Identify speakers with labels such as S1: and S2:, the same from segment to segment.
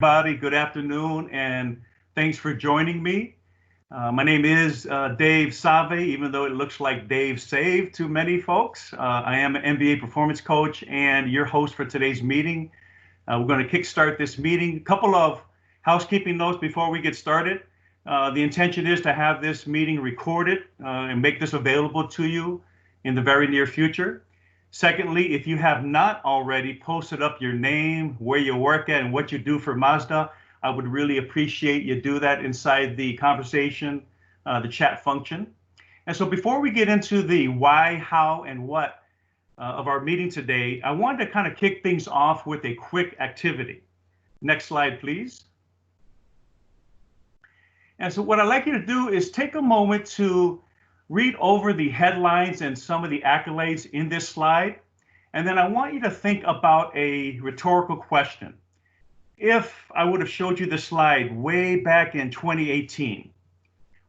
S1: everybody. Good afternoon, and thanks for joining me. My name is Dave Save, even though it looks like Dave Save to many folks. I am an MBA performance coach and your host for today's meeting. We're going to kickstart this meeting. A couple of housekeeping notes before we get started. The intention is to have this meeting recorded and make this available to you in the very near future. Secondly, if you have not already posted up your name, where you work at, and what you do for Mazda, I would really appreciate you do that inside the conversation, the chat function. And so before we get into the why, how, and what of our meeting today, I wanted to kind of kick things off with a quick activity. Next slide, please. And so what I'd like you to do is take a moment to read over the headlines and some of the accolades in this slide. And then I want you to think about a rhetorical question. If I would have showed you this slide way back in 2018,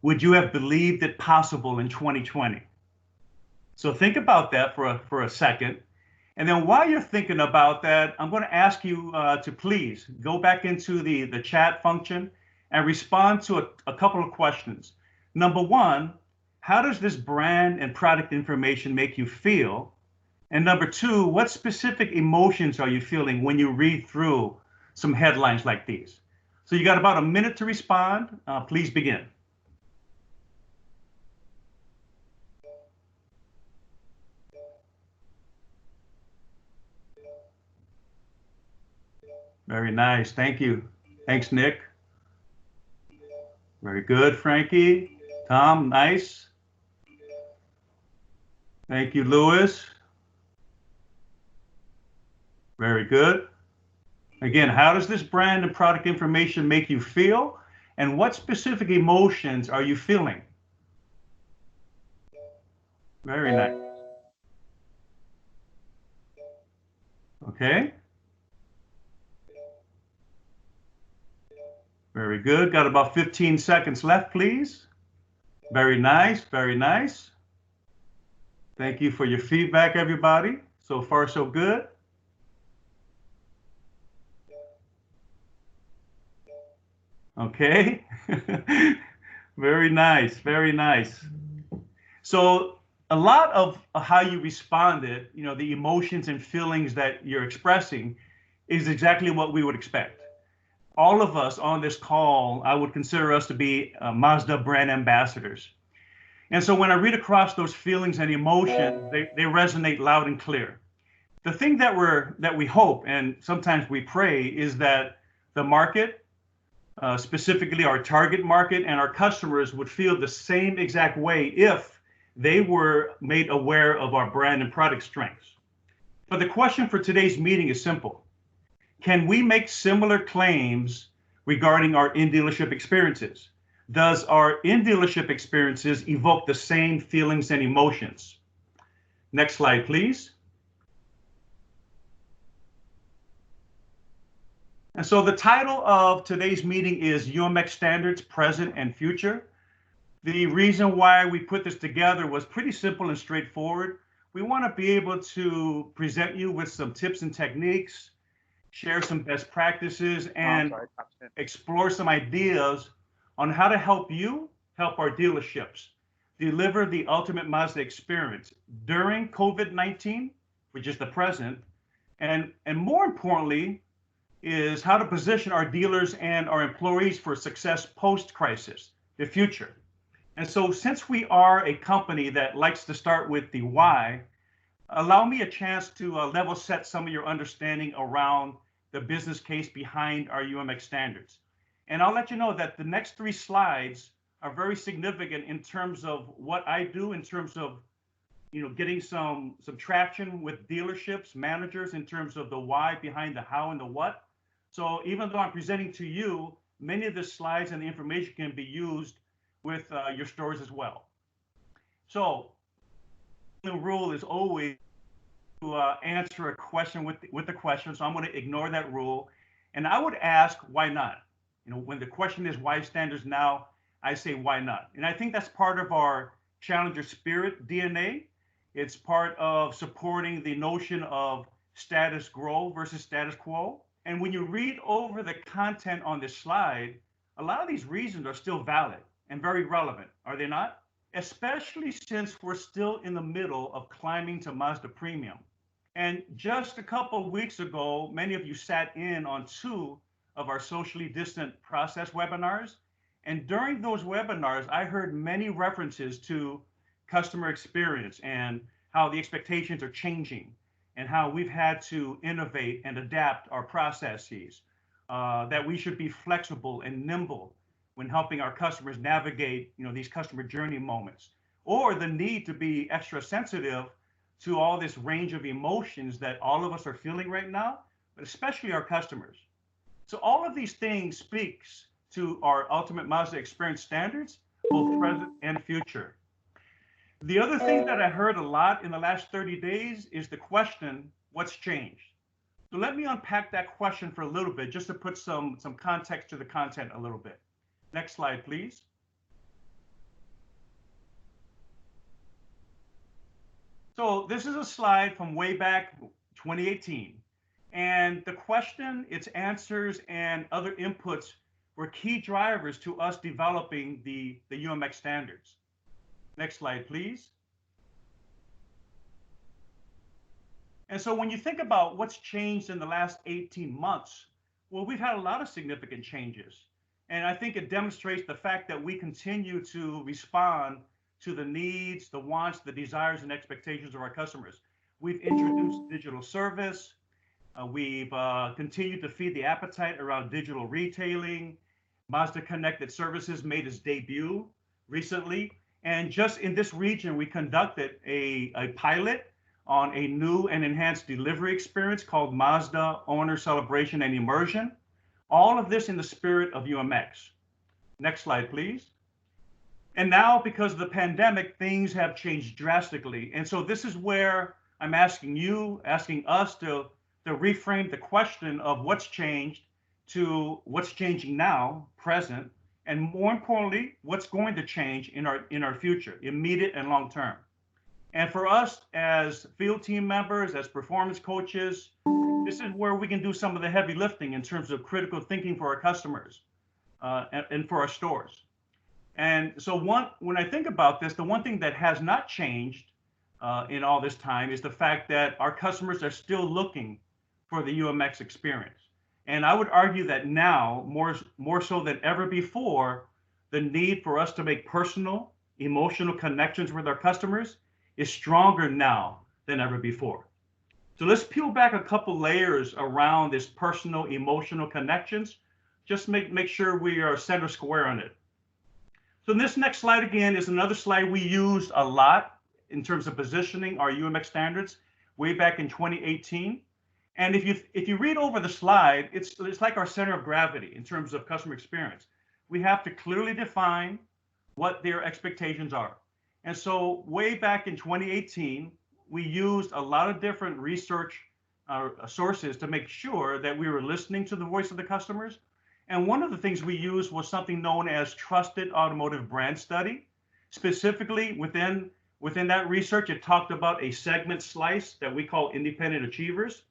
S1: would you have believed it possible in 2020? So think about that for a second. And then while you're thinking about that, I'm going to ask you to please go back into the chat function and respond to a couple of questions. Number one, how does this brand and product information make you feel? And number two, what specific emotions are you feeling when you read through some headlines like these? So you got about a minute to respond. Please begin. Very nice. Thank you. Thanks, Nick. Very good, Frankie. Tom, nice. Thank you, Louis. Very good. Again, how does this brand and product information make you feel? And what specific emotions are you feeling? Very nice. Okay. Very good. Got about 15 seconds left, please. Very nice. Very nice. Thank you for your feedback, everybody. So far, so good. Okay. Very nice. Very nice. So a lot of how you responded, the emotions and feelings that you're expressing is exactly what we would expect. All of us on this call, I would consider us to be Mazda brand ambassadors. And so when I read across those feelings and emotions, they resonate loud and clear. The thing that we hope and sometimes we pray is that the market, specifically our target market and our customers, would feel the same exact way if they were made aware of our brand and product strengths. But the question for today's meeting is simple. Can we make similar claims regarding our in-dealership experiences? Does our in-dealership experiences evoke the same feelings and emotions? Next slide, please. And so the title of today's meeting is UMX Standards, Present and Future. The reason why we put this together was pretty simple and straightforward. We want to be able to present you with some tips and techniques, share some best practices, and explore some ideas on how to help our dealerships deliver the ultimate Mazda experience during COVID-19, which is the present, and more importantly, is how to position our dealers and our employees for success post-crisis, the future. And so since we are a company that likes to start with the why, allow me a chance to level set some of your understanding around the business case behind our UMX standards. And I'll let you know that the next 3 slides are very significant in terms of what I do, in terms of getting some traction with dealerships, managers, in terms of the why behind the how and the what. So even though I'm presenting to you, many of the slides and the information can be used with your stores as well. So the rule is always to answer a question with the question. So I'm going to ignore that rule. And I would ask, why not? When the question is why standards now, I say, why not? And I think that's part of our challenger spirit DNA. It's part of supporting the notion of status grow versus status quo. And when you read over the content on this slide, a lot of these reasons are still valid and very relevant, are they not? Especially since we're still in the middle of climbing to Mazda Premium. And just a couple of weeks ago, many of you sat in on two of our socially distant process webinars. And during those webinars, I heard many references to customer experience and how the expectations are changing and how we've had to innovate and adapt our processes, that we should be flexible and nimble when helping our customers navigate, these customer journey moments, or the need to be extra sensitive to all this range of emotions that all of us are feeling right now, but especially our customers. So all of these things speaks to our ultimate Mazda experience standards, both present and future. The other thing that I heard a lot in the last 30 days is the question, what's changed? So let me unpack that question for a little bit, just to put some context to the content a little bit. Next slide, please. So this is a slide from way back 2018. And the question, its answers, and other inputs were key drivers to us developing the UMX standards. Next slide, please. And so when you think about what's changed in the last 18 months, well, we've had a lot of significant changes. And I think it demonstrates the fact that we continue to respond to the needs, the wants, the desires, and expectations of our customers. We've introduced digital service. We've continued to feed the appetite around digital retailing. Mazda Connected Services made its debut recently. And just in this region, we conducted a pilot on a new and enhanced delivery experience called Mazda Owner Celebration and Immersion. All of this in the spirit of UMX. Next slide, please. And now, because of the pandemic, things have changed drastically. And so this is where I'm asking us to reframe the question of what's changed to what's changing now, present, and more importantly, what's going to change in our future, immediate and long term. And for us as field team members, as performance coaches, this is where we can do some of the heavy lifting in terms of critical thinking for our customers and for our stores. And so when I think about this, the one thing that has not changed in all this time is the fact that our customers are still looking for the UMX experience. And I would argue that now, more so than ever before, the need for us to make personal, emotional connections with our customers is stronger now than ever before. So let's peel back a couple layers around this personal, emotional connections. Just make sure we are center square on it. So this next slide again is another slide we used a lot in terms of positioning our UMX standards way back in 2018. And if you read over the slide, it's like our center of gravity in terms of customer experience. We have to clearly define what their expectations are. And so way back in 2018, we used a lot of different research sources to make sure that we were listening to the voice of the customers. And one of the things we used was something known as Trusted Automotive Brand Study. Specifically within that research, it talked about a segment slice that we call independent achievers.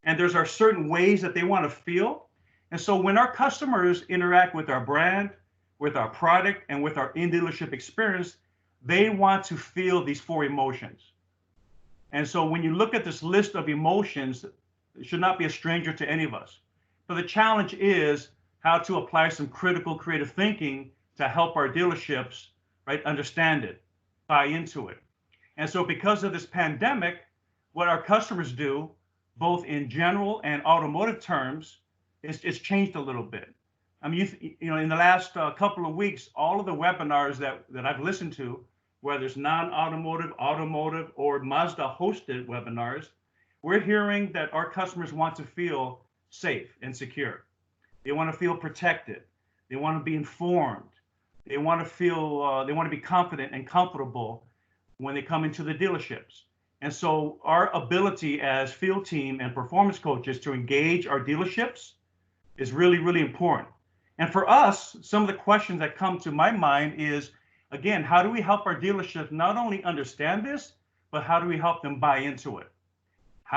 S1: And there's our certain ways that they want to feel. And so when our customers interact with our brand, with our product, and with our in-dealership experience, they want to feel these four emotions. And so when you look at this list of emotions, it should not be a stranger to any of us. But the challenge is how to apply some critical creative thinking to help our dealerships, right, understand it, buy into it. And so because of this pandemic, what our customers do, both in general and automotive terms, it's changed a little bit. I mean, in the last couple of weeks, all of the webinars that I've listened to, whether it's non-automotive, automotive, or Mazda-hosted webinars, we're hearing that our customers want to feel safe and secure. They want to feel protected. They want to be informed. They want to feel, they want to be confident and comfortable when they come into the dealerships. And so our ability as field team and performance coaches to engage our dealerships is really, really important. And for us, some of the questions that come to my mind is, again, how do we help our dealerships not only understand this, but how do we help them buy into it?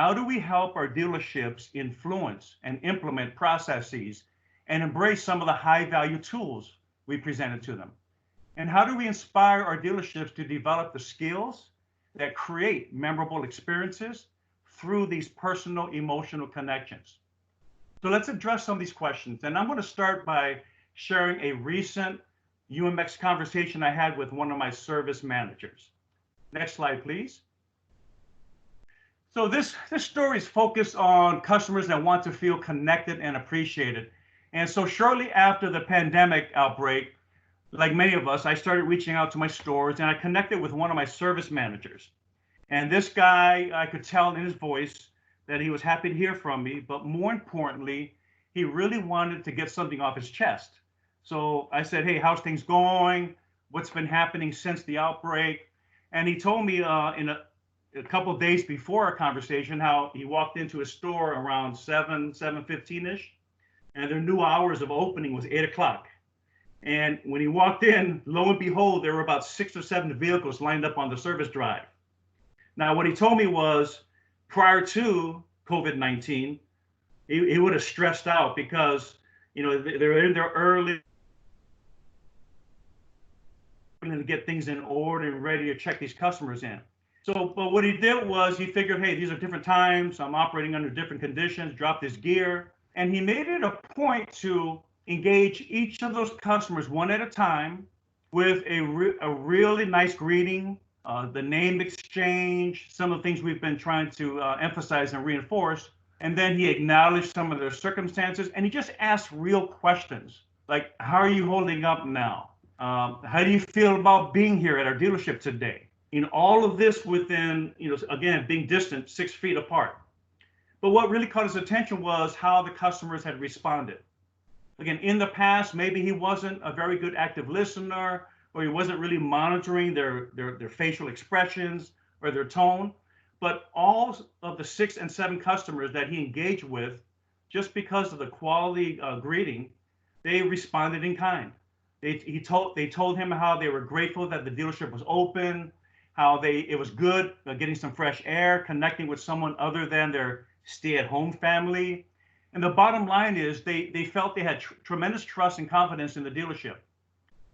S1: How do we help our dealerships influence and implement processes and embrace some of the high value tools we presented to them? And how do we inspire our dealerships to develop the skills that create memorable experiences through these personal emotional connections? So let's address some of these questions. And I'm going to start by sharing a recent UMX conversation I had with one of my service managers. Next slide, please. So this story is focused on customers that want to feel connected and appreciated. And so shortly after the pandemic outbreak, like many of us, I started reaching out to my stores and I connected with one of my service managers. And this guy, I could tell in his voice that he was happy to hear from me, but more importantly, he really wanted to get something off his chest. So I said, hey, how's things going? What's been happening since the outbreak? And he told me in a couple of days before our conversation how he walked into a store around 7:15ish, and their new hours of opening was 8 o'clock. And when he walked in, lo and behold, there were about 6 or 7 vehicles lined up on the service drive. Now, what he told me was prior to COVID-19, he would have stressed out because, they're in there early to get things in order and ready to check these customers in. So, but what he did was he figured, hey, these are different times. I'm operating under different conditions, dropped his gear. And he made it a point to engage each of those customers one at a time with a really nice greeting, the name exchange, some of the things we've been trying to emphasize and reinforce. And then he acknowledged some of their circumstances and he just asked real questions like, how are you holding up now? How do you feel about being here at our dealership today? All of this within, again, being distant 6 feet apart. But what really caught his attention was how the customers had responded. Again, in the past, maybe he wasn't a very good active listener, or he wasn't really monitoring their facial expressions or their tone. But all of the 6 and 7 customers that he engaged with, just because of the quality greeting, they responded in kind. They told him how they were grateful that the dealership was open, how it was good getting some fresh air, connecting with someone other than their stay-at-home family. And the bottom line is they felt they had tremendous trust and confidence in the dealership.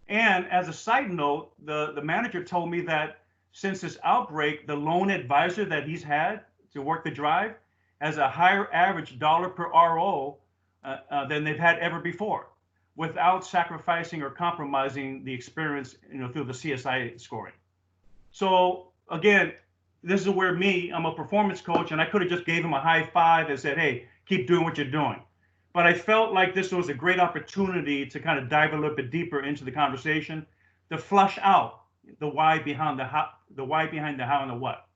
S1: And as a side note, the manager told me that since this outbreak, the loan advisor that he's had to work the drive has a higher average dollar per RO than they've had ever before, without sacrificing or compromising the experience, through the CSI scoring. So again, this is where I'm a performance coach, and I could have just gave him a high five and said, hey, keep doing what you're doing. But I felt like this was a great opportunity to kind of dive a little bit deeper into the conversation, to flush out the why behind the how, and the what.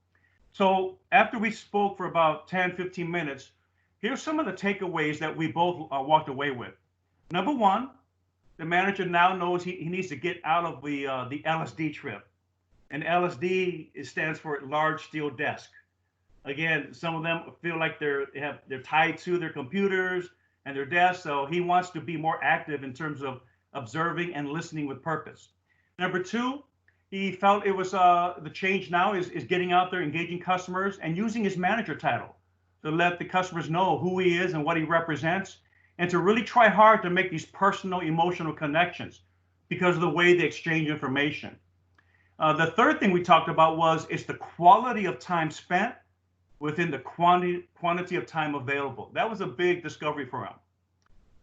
S1: So after we spoke for about 10, 15 minutes, here's some of the takeaways that we both walked away with. Number one, the manager now knows he needs to get out of the LSD trip. And LSD stands for large steel desk. Again, some of them feel like they're tied to their computers and their desks. So he wants to be more active in terms of observing and listening with purpose. Number two, he felt it was the change now is getting out there, engaging customers, and using his manager title to let the customers know who he is and what he represents, and to really try hard to make these personal, emotional connections because of the way they exchange information. The third thing we talked about is the quality of time spent within the quantity of time available. That was a big discovery for him.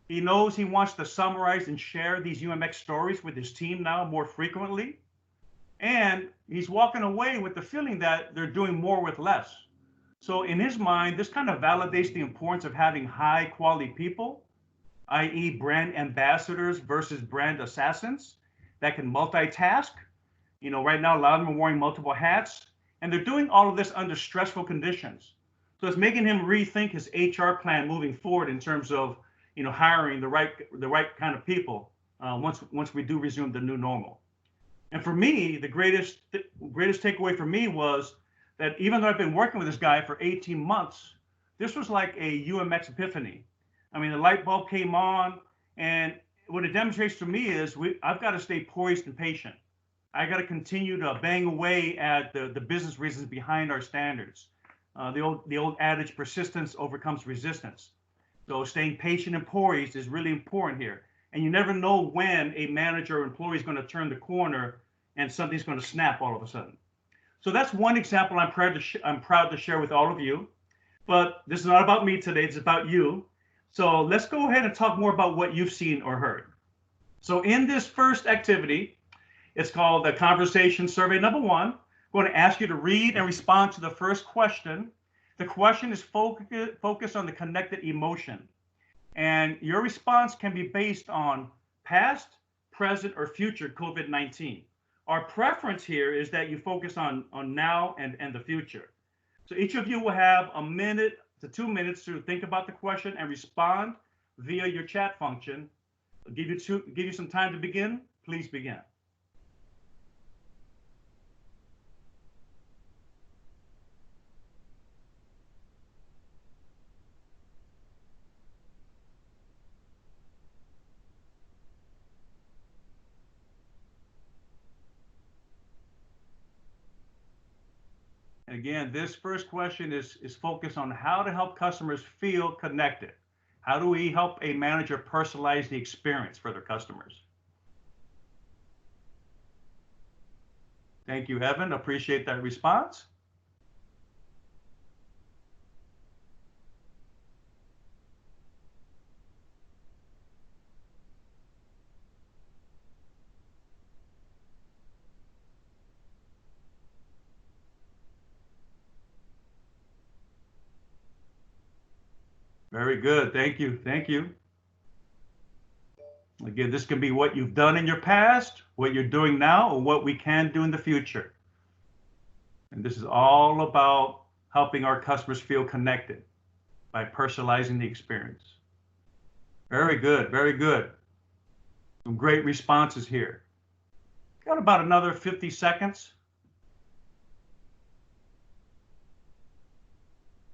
S1: He knows he wants to summarize and share these UMX stories with his team now more frequently. And he's walking away with the feeling that they're doing more with less. So in his mind, this kind of validates the importance of having high quality people, i.e. brand ambassadors versus brand assassins that can multitask. Right now, a lot of them are wearing multiple hats, and they're doing all of this under stressful conditions. So it's making him rethink his HR plan moving forward in terms of, hiring the right kind of people once we do resume the new normal. And for me, the greatest takeaway for me was that even though I've been working with this guy for 18 months, this was like a UMX epiphany. I mean, the light bulb came on, and what it demonstrates to me is I've got to stay poised and patient. I got to continue to bang away at the business reasons behind our standards. The old adage, persistence overcomes resistance. So staying patient and poised is really important here. And you never know when a manager or employee is going to turn the corner and something's going to snap all of a sudden. So that's one example I'm proud to share with all of you. But this is not about me today, it's about you. So let's go ahead and talk more about what you've seen or heard. So in this first activity, it's called the conversation survey number 1. I'm going to ask you to read and respond to the first question. The question is focused on the connected emotion. And your response can be based on past, present, or future COVID-19. Our preference here is that you focus on now and the future. So each of you will have 1 minute to 2 minutes to think about the question and respond via your chat function. I'll give you some time to begin. Please begin. Again, this first question is focused on how to help customers feel connected. How do we help a manager personalize the experience for their customers? Thank you, Evan. Appreciate that response. Very good. Thank you. Thank you. Again, this can be what you've done in your past, what you're doing now, or what we can do in the future. And this is all about helping our customers feel connected by personalizing the experience. Very good. Very good. Some great responses here. Got about another 50 seconds.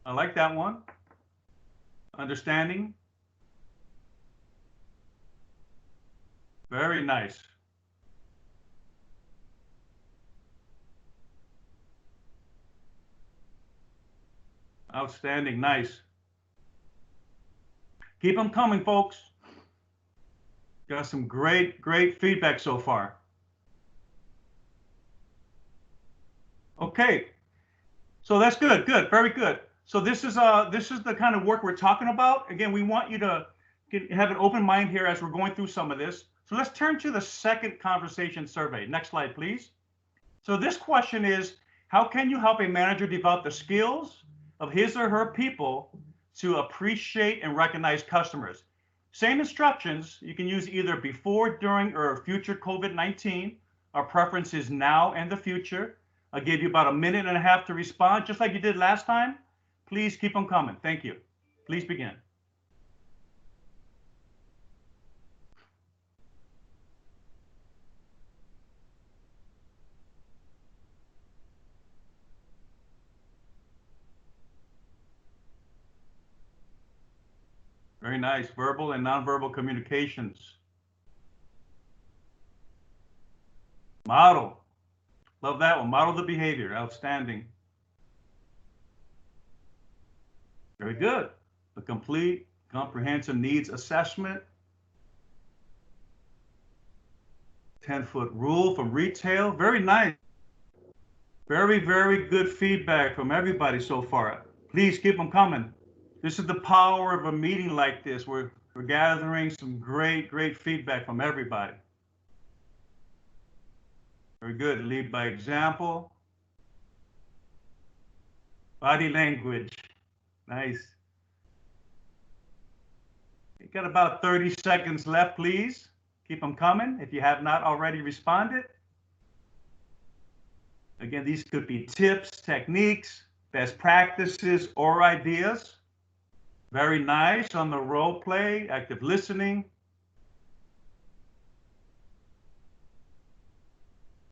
S1: I like that one. Understanding. Very nice. Outstanding. Nice. Keep them coming, folks. Got some great feedback so far. Okay. So that's good. Good. Very good. So this is the kind of work we're talking about. Again, we want you to have an open mind here as we're going through some of this. So let's turn to the second conversation survey. Next slide, please. So this question is, how can you help a manager develop the skills of his or her people to appreciate and recognize customers? Same instructions. You can use either before, during, or future COVID-19. Our preference is now and the future. I'll give you about 1.5 minutes to respond, just like you did last time. Please keep them coming. Thank you. Please begin. Very nice. Verbal and nonverbal communications. Model. Love that one. Model the behavior. Outstanding. Very good. A complete, comprehensive needs assessment. 10-foot rule from retail. Very nice. Very good feedback from everybody so far. Please keep them coming. This is the power of a meeting like this. We're gathering some great feedback from everybody. Very good. Lead by example. Body language. Nice. You got about 30 seconds left, please. Keep them coming if you have not already responded. Again, these could be tips, techniques, best practices, or ideas. Very nice on the role play, active listening.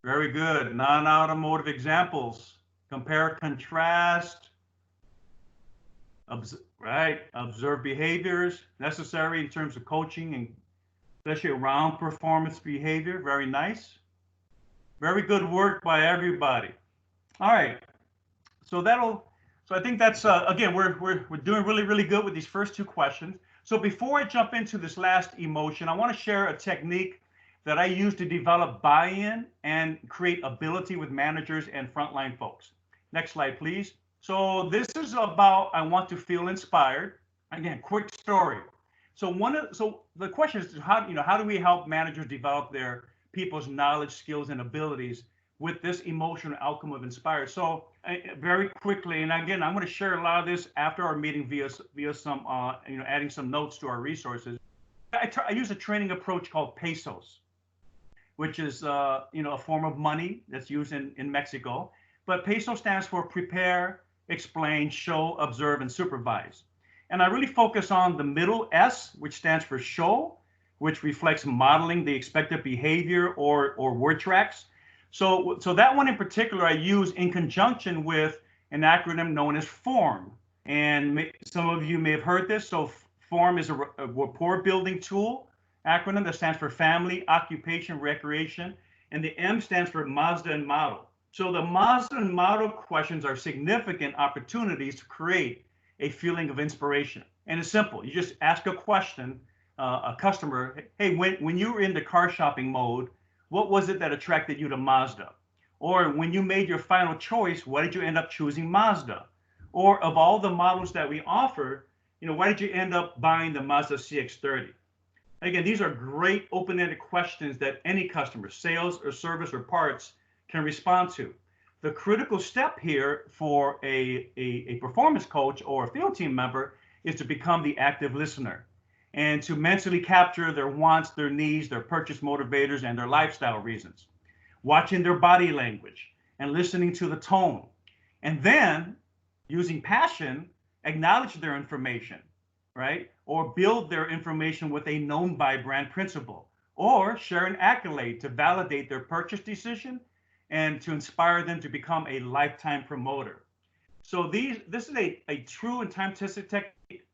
S1: Very good. Non-automotive examples. Compare, contrast. Observe behaviors necessary in terms of coaching and especially around performance behavior. Very nice. Very good work by everybody. All right. So So I think that's, again, we're doing really, really good with these first two questions. So before I jump into this last emotion, I want to share a technique that I use to develop buy-in and create ability with managers and frontline folks. Next slide, please. So this is about, I want to feel inspired. Again, quick story. So the question is, how do we help managers develop their people's knowledge, skills, and abilities with this emotional outcome of inspired? So very quickly, and again, I'm going to share a lot of this after our meeting via some, adding some notes to our resources. I use a training approach called pesos, which is, a form of money that's used in Mexico. But peso stands for prepare, explain, show, observe, and supervise. And I really focus on the middle S, which stands for show, which reflects modeling the expected behavior or word tracks. So that one in particular I use in conjunction with an acronym known as FORM. And some of you may have heard this. So FORM is a rapport building tool acronym that stands for family, occupation, recreation. And the M stands for Mazda and model. So the Mazda and model questions are significant opportunities to create a feeling of inspiration. And it's simple. You just ask a question, a customer, hey, when you were in the car shopping mode, what was it that attracted you to Mazda? Or when you made your final choice, why did you end up choosing Mazda? Or of all the models that we offer, why did you end up buying the Mazda CX-30? Again, these are great open-ended questions that any customer, sales or service or parts, can respond to. The critical step here for a performance coach or a field team member is to become the active listener and to mentally capture their wants, their needs, their purchase motivators, and their lifestyle reasons, watching their body language and listening to the tone. And then using passion, acknowledge their information, right? Or build their information with a known by brand principle, or share an accolade to validate their purchase decision and to inspire them to become a lifetime promoter. So this is a true and time-tested technique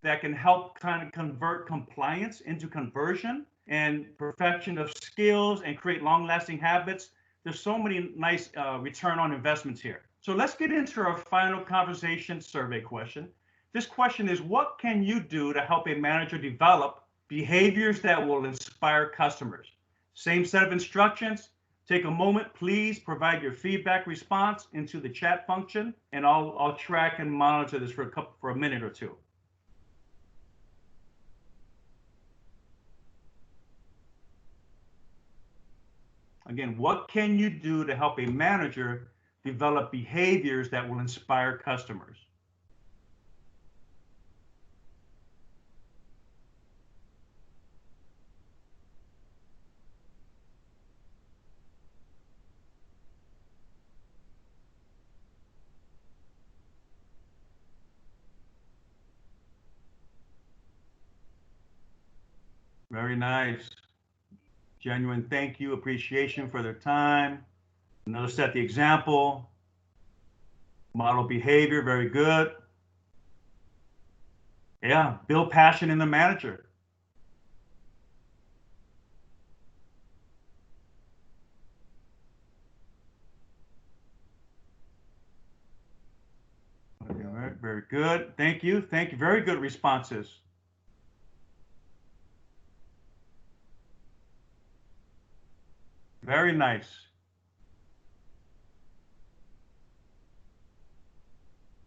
S1: that can help kind of convert compliance into conversion and perfection of skills and create long-lasting habits. There's so many nice return on investments here. So let's get into our final conversation survey question. This question is, what can you do to help a manager develop behaviors that will inspire customers? Same set of instructions. Take a moment, please provide your feedback response into the chat function, and I'll track and monitor this for a minute or two. Again, what can you do to help a manager develop behaviors that will inspire customers? Very nice. Genuine thank you, appreciation for their time. Another set the example. Model behavior, very good. Yeah, build passion in the manager. Okay, all right, very good. Thank you. Thank you. Very good responses. Very nice.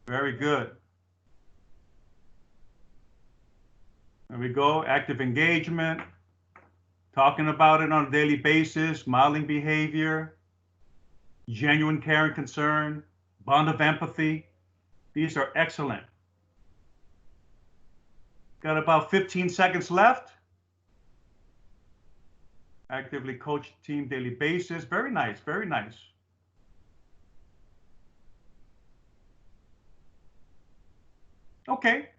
S1: Very good. There we go. Active engagement, talking about it on a daily basis, modeling behavior, genuine care and concern, bond of empathy. These are excellent. Got about 15 seconds left. Actively coach team daily basis. Very nice. Very nice. Okay.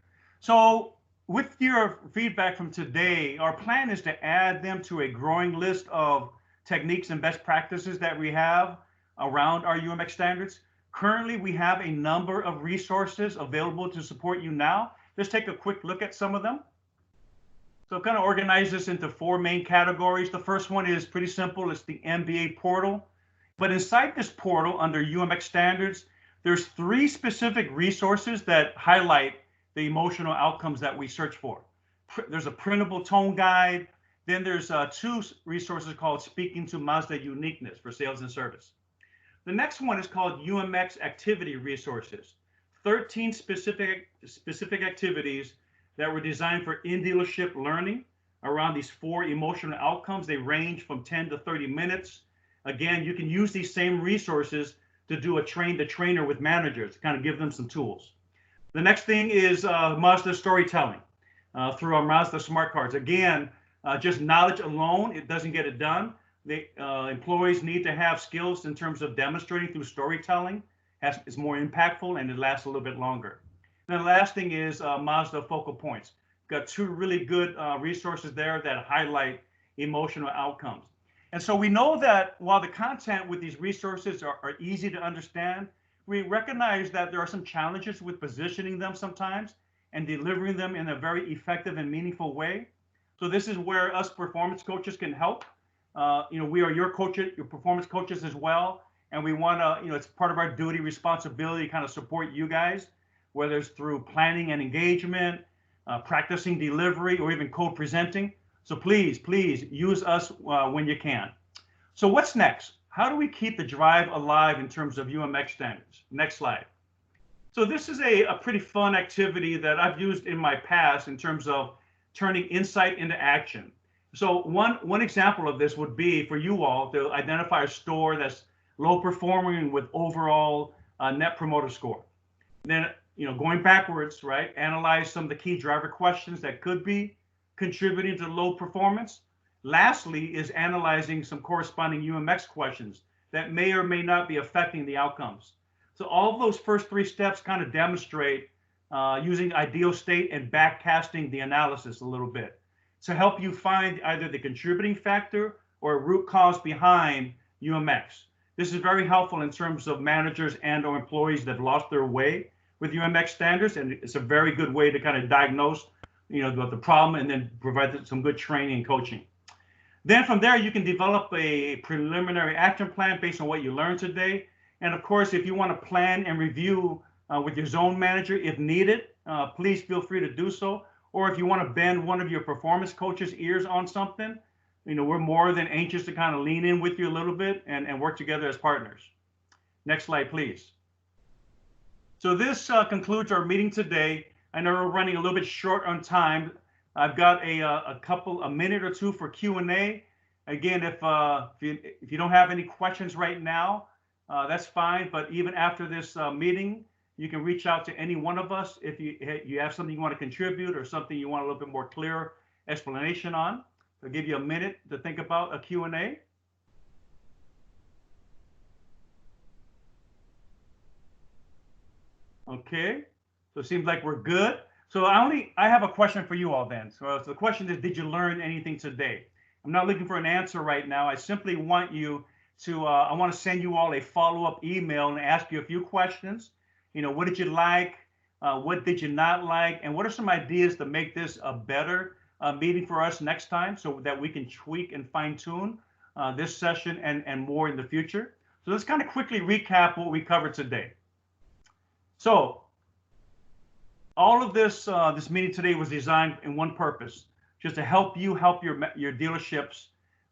S1: So with your feedback from today, our plan is to add them to a growing list of techniques and best practices that we have around our UMX standards. Currently, we have a number of resources available to support you now. Let's take a quick look at some of them. So kind of organize this into 4 main categories. The first one is pretty simple. It's the MBA portal. But inside this portal, under UMX standards, There's 3 specific resources that highlight the emotional outcomes that we search for. There's a printable tone guide. Then there's 2 resources called Speaking to Mazda Uniqueness for sales and service. The next one is called UMX Activity Resources. 13 specific activities that were designed for in-dealership learning around these 4 emotional outcomes. They range from 10 to 30 minutes. Again, you can use these same resources to do a train the trainer with managers, to kind of give them some tools. The next thing is Mazda storytelling through our Mazda smart cards. Again, just knowledge alone, it doesn't get it done. The employees need to have skills in terms of demonstrating through storytelling. It's more impactful and it lasts a little bit longer. And the last thing is Mazda focal points. Got 2 really good resources there that highlight emotional outcomes. And so we know that while the content with these resources are easy to understand, we recognize that there are some challenges with positioning them sometimes and delivering them in a very effective and meaningful way. So this is where us performance coaches can help. We are your coaches, your performance coaches as well. And we want to, it's part of our duty, responsibility to kind of support you guys, whether it's through planning and engagement, practicing delivery, or even co-presenting. So please use us when you can. So what's next? How do we keep the drive alive in terms of UMX standards? Next slide. So this is a pretty fun activity that I've used in my past in terms of turning insight into action. So one example of this would be for you all to identify a store that's low performing with overall net promoter score. Then, going backwards, right, analyze some of the key driver questions that could be contributing to low performance. Lastly is analyzing some corresponding UMX questions that may or may not be affecting the outcomes. So all of those first 3 steps kind of demonstrate using ideal state and backcasting the analysis a little bit to help you find either the contributing factor or root cause behind UMX. This is very helpful in terms of managers and or employees that have lost their way with UMX standards, and it's a very good way to kind of diagnose the problem and then provide some good training and coaching. Then from there, you can develop a preliminary action plan based on what you learned today. And of course, if you want to plan and review with your zone manager, if needed, please feel free to do so. Or if you want to bend one of your performance coaches' ears on something, we're more than anxious to kind of lean in with you a little bit and work together as partners. Next slide, please. So this concludes our meeting today. I know we're running a little bit short on time. I've got a minute or 2 for Q&A. Again, if you don't have any questions right now, that's fine. But even after this meeting, you can reach out to any one of us if you have something you want to contribute or something you want a little bit more clear explanation on. I'll give you a minute to think about a Q&A. Okay, so it seems like we're good. So I have a question for you all then. So the question is, did you learn anything today? I'm not looking for an answer right now. I simply want you to, I want to send you all a follow-up email and ask you a few questions. What did you like? What did you not like? And what are some ideas to make this a better meeting for us next time so that we can tweak and fine tune this session and more in the future? So let's kind of quickly recap what we covered today. So all of this this meeting today was designed in one purpose, just to help you help your dealerships,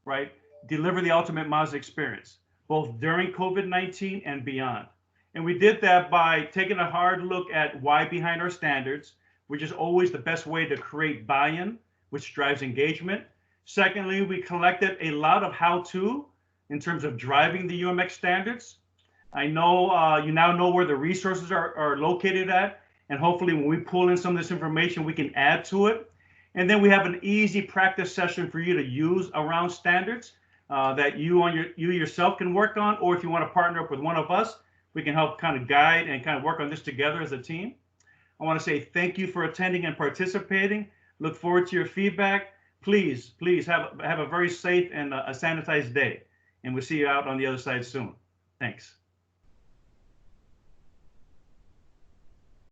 S1: right, deliver the ultimate Mazda experience, both during COVID-19 and beyond. And we did that by taking a hard look at why behind our standards, which is always the best way to create buy-in, which drives engagement. Secondly, we collected a lot of how-to in terms of driving the UMX standards. I know you now know where the resources are located at, and hopefully when we pull in some of this information, we can add to it. And then we have an easy practice session for you to use around standards that you yourself can work on, or if you want to partner up with one of us, we can help kind of guide and kind of work on this together as a team. I want to say thank you for attending and participating. Look forward to your feedback. Please have a very safe and a sanitized day. And we'll see you out on the other side soon. Thanks.